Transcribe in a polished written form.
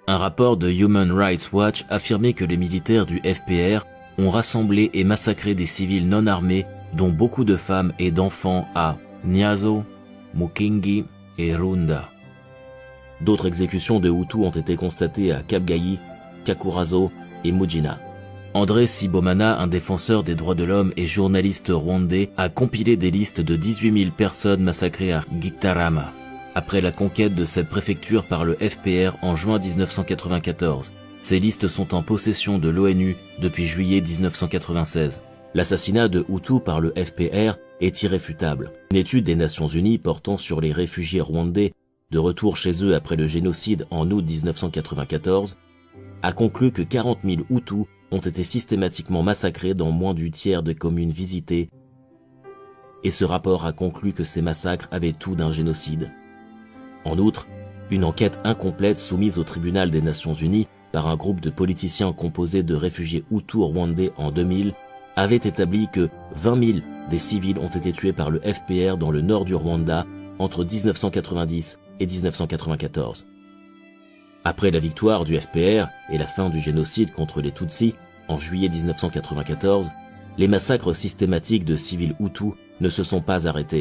Un rapport de Human Rights Watch affirmait que les militaires du FPR ont rassemblé et massacré des civils non armés, dont beaucoup de femmes et d'enfants à Niazo, Mukingi et Runda. D'autres exécutions de Hutus ont été constatées à Kabgayi, Kakurazo et Mugina. André Sibomana, un défenseur des droits de l'homme et journaliste rwandais, a compilé des listes de 18 000 personnes massacrées à Gitarama, après la conquête de cette préfecture par le FPR en juin 1994. Ces listes sont en possession de l'ONU depuis juillet 1996. L'assassinat de Hutus par le FPR est irréfutable. Une étude des Nations Unies portant sur les réfugiés rwandais de retour chez eux après le génocide en août 1994 a conclu que 40 000 Hutus ont été systématiquement massacrés dans moins du tiers des communes visitées, et ce rapport a conclu que ces massacres avaient tout d'un génocide. En outre, une enquête incomplète soumise au tribunal des Nations Unies par un groupe de politiciens composé de réfugiés Hutus rwandais en 2000 avait établi que 20 000 des civils ont été tués par le FPR dans le nord du Rwanda entre 1990 et 1994. Après la victoire du FPR et la fin du génocide contre les Tutsis en juillet 1994, les massacres systématiques de civils Hutus ne se sont pas arrêtés.